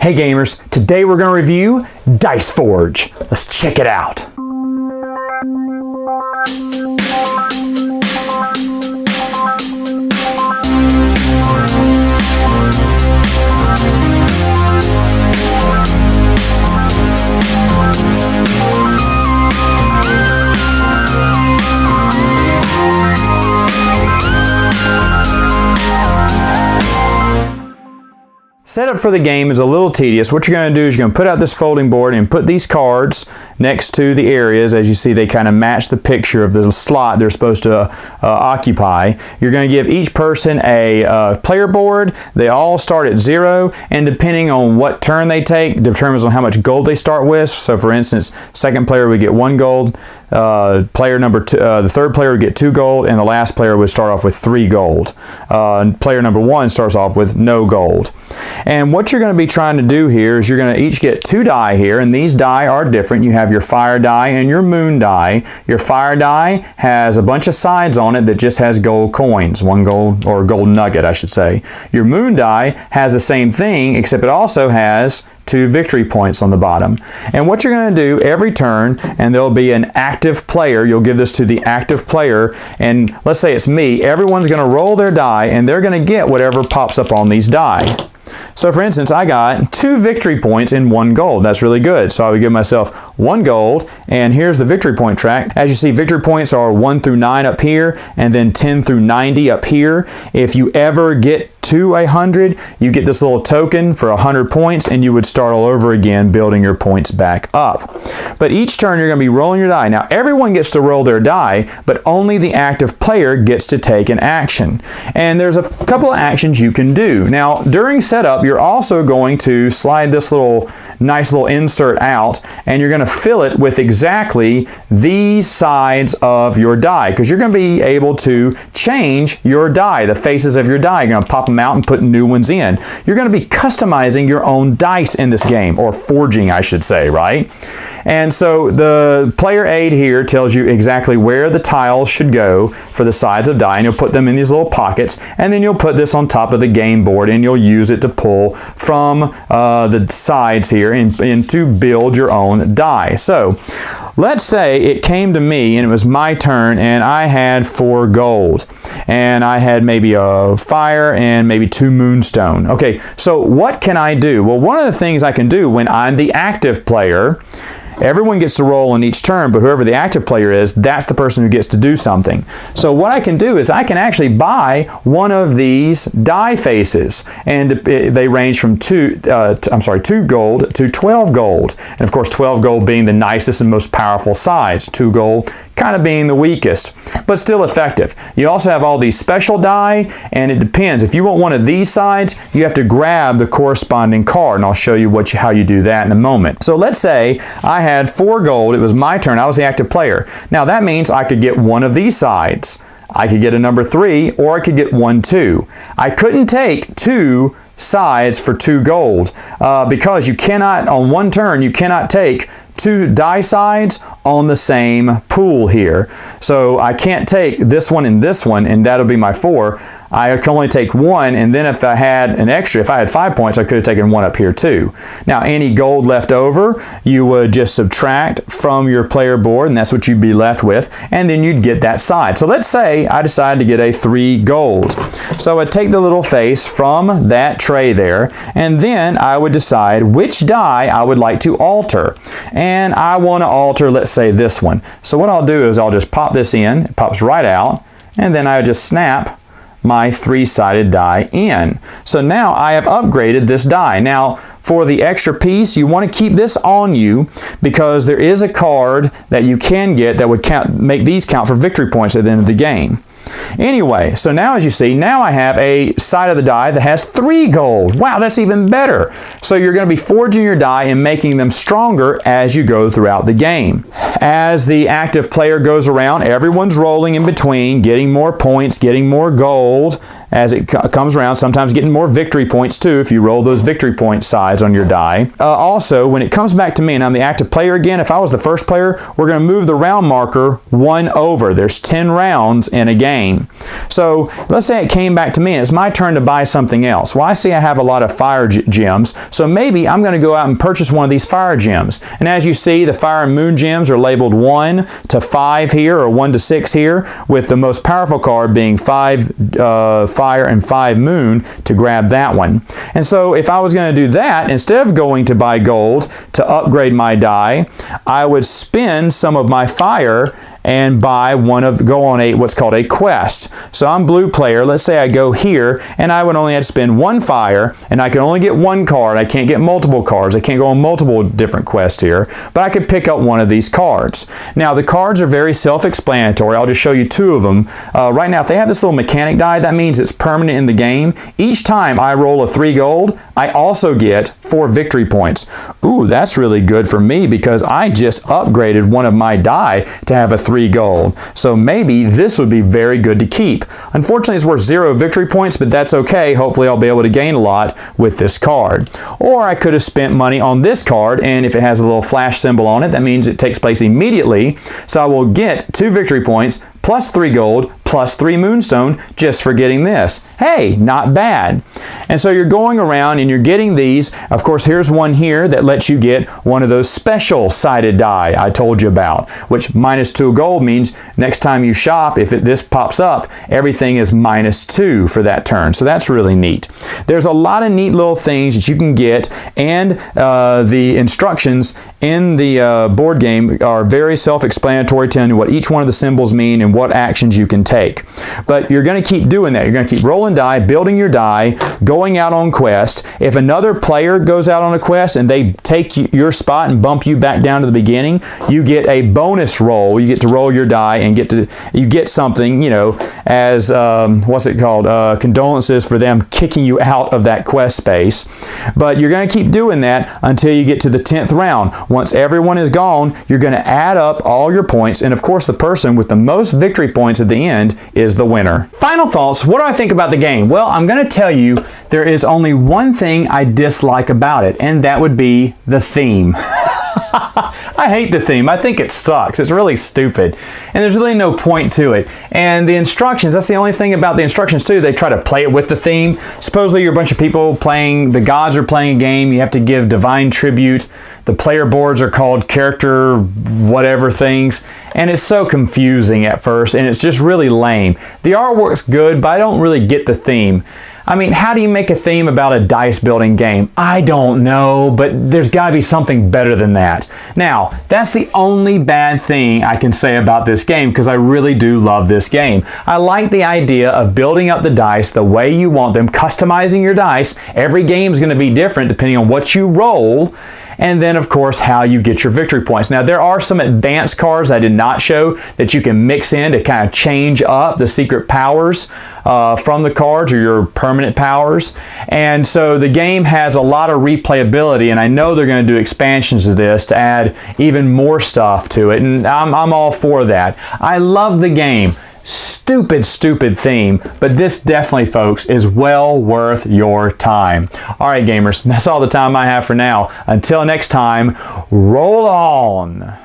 Hey gamers, today we're going to review Dice Forge. Let's check it out. Setup for the game is a little tedious. What you're going to do is you're going to put out this folding board and put these cards next to the areas. As you see, they kind of match the picture of the slot they're supposed to occupy. You're going to give each person a player board. They all start at 0, and depending on what turn they take determines on how much gold they start with. So for instance, second player would get 1 gold. Player number 2, the third player would get 2 gold, and the last player would start off with 3 gold. Player number 1 starts off with no gold. And what you're going to be trying to do here is you're going to each get 2 die here, and these die are different. You have your fire die and your moon die. Your fire die has a bunch of sides on it that just has gold coins, 1 gold, or gold nugget I should say. Your moon die has the same thing, except it also has 2 victory points on the bottom. And what you're going to do every turn, and there'll be an active player, you'll give this to the active player, and let's say it's me, everyone's going to roll their die and they're going to get whatever pops up on these die. So for instance, I got 2 victory points and 1 gold. That's really good. So I would give myself 1 gold, and here's the victory point track. As you see, victory points are 1 through 9 up here, and then 10 through 90 up here. If you ever get to 100, you get this little token for 100 points, and you would start all over again, building your points back up. But each turn you're going to be rolling your die. Now everyone gets to roll their die, but only the active player gets to take an action. And there's a couple of actions you can do. Now during setup, you're also going to slide this nice little insert out, and you're going to fill it with exactly these sides of your die, because you're going to be able to change your die, the faces of your die. You're going to pop them out and put new ones in. You're going to be customizing your own dice in this game, or forging I should say, right? And so the player aid here tells you exactly where the tiles should go for the sides of die, and you'll put them in these little pockets, and then you'll put this on top of the game board, and you'll use it to pull from the sides here and to build your own die. So let's say it came to me and it was my turn, and I had 4 gold, and I had maybe a fire and maybe 2 moonstone. Okay, so what can I do? Well, one of the things I can do when I'm the active player, everyone gets to roll in each turn, but whoever the active player is, that's the person who gets to do something. So what I can do is I can actually buy one of these die faces, and they range from 2 gold to 12 gold. And of course 12 gold being the nicest and most powerful size, 2 gold kind of being the weakest, but still effective. You also have all these special die, and it depends. If you want one of these sides, you have to grab the corresponding card, and I'll show you how you do that in a moment. So let's say I had 4 gold, it was my turn, I was the active player. Now that means I could get one of these sides. I could get a number 3, or I could get 1, 2. I couldn't take 2 sides for 2 gold because you cannot, on one turn, you cannot take 2 die sides on the same pool here. So I can't take this one and this one, and that'll be my 4. I can only take 1, and then if I had an extra, if I had 5 points, I could have taken 1 up here too. Now any gold left over, you would just subtract from your player board, and that's what you'd be left with, and then you'd get that side. So let's say I decided to get a 3 gold. So I'd take the little face from that tray there, and then I would decide which die I would like to alter. And I want to alter, let's say, this one. So what I'll do is I'll just pop this in, it pops right out, and then I would just snap my 3-sided die in. So now I have upgraded this die. Now for the extra piece, you want to keep this on you, because there is a card that you can get that would make these count for victory points at the end of the game. Anyway, so now as you see, now I have a side of the die that has 3 gold. Wow, that's even better. So you're going to be forging your die and making them stronger as you go throughout the game. As the active player goes around, everyone's rolling in between, getting more points, getting more gold, as it comes around, sometimes getting more victory points too if you roll those victory point sides on your die. Also, when it comes back to me and I'm the active player again, if I was the first player, we're going to move the round marker 1 over. There's 10 rounds in a game. So let's say it came back to me and it's my turn to buy something else. Well, I see I have a lot of fire gems, so maybe I'm going to go out and purchase one of these fire gems. And as you see, the fire and moon gems are labeled 1 to 5 here, or 1 to 6 here, with the most powerful card being 5 fire and 5 moon to grab that one. And so if I was going to do that, instead of going to buy gold to upgrade my die, I would spend some of my fire and go on what's called a quest. So I'm blue player. Let's say I go here and I would only have to spend 1 fire and I can only get 1 card. I can't get multiple cards. I can't go on multiple different quests here, but I could pick up one of these cards. Now the cards are very self-explanatory. I'll just show you 2 of them. Right now, if they have this little mechanic die, that means it's permanent in the game. Each time I roll a 3 gold, I also get 4 victory points. Ooh, that's really good for me because I just upgraded one of my die to have a 3 gold. So maybe this would be very good to keep. Unfortunately, it's worth 0 victory points, but that's okay. Hopefully, I'll be able to gain a lot with this card. Or I could have spent money on this card, and if it has a little flash symbol on it, that means it takes place immediately. So I will get 2 victory points, plus 3 gold, plus 3 moonstone just for getting this. Hey, not bad. And so you're going around and you're getting these. Of course, here's one here that lets you get one of those special sided die I told you about, which minus 2 gold means next time you shop, if this pops up, everything is minus 2 for that turn. So that's really neat. There's a lot of neat little things that you can get, and the instructions in the board game are very self-explanatory, telling you what each one of the symbols mean and what actions you can take. But you're going to keep doing that. You're going to keep rolling die, building your die, going out on quest. If another player goes out on a quest and they take your spot and bump you back down to the beginning, you get a bonus roll. You get to roll your die and you get something, you know, as what's it called? Condolences for them kicking you out of that quest space. But you're going to keep doing that until you get to the 10th round. Once everyone is gone, you're going to add up all your points, and of course the person with the most victory points at the end is the winner. Final thoughts. What do I think about the game? Well, I'm going to tell you there is only one thing I dislike about it, and that would be the theme. I hate the theme. I think it sucks. It's really stupid. And there's really no point to it. And the instructions, that's the only thing about the instructions too. They try to play it with the theme. Supposedly you're a bunch of people playing, the gods are playing a game. You have to give divine tribute. The player boards are called character whatever things. And it's so confusing at first, and it's just really lame. The artwork's good, but I don't really get the theme. I mean, how do you make a theme about a dice building game? I don't know, but there's got to be something better than that. Now, that's the only bad thing I can say about this game, because I really do love this game. I like the idea of building up the dice the way you want them, customizing your dice. Every game is going to be different depending on what you roll. And then, of course, how you get your victory points. Now, there are some advanced cards I did not show that you can mix in to kind of change up the secret powers from the cards, or your permanent powers. And so the game has a lot of replayability, and I know they're going to do expansions of this to add even more stuff to it, and I'm all for that. I love the game. Stupid theme, but this definitely, folks, is well worth your time. All right, gamers, that's all the time I have for now. Until next time, roll on.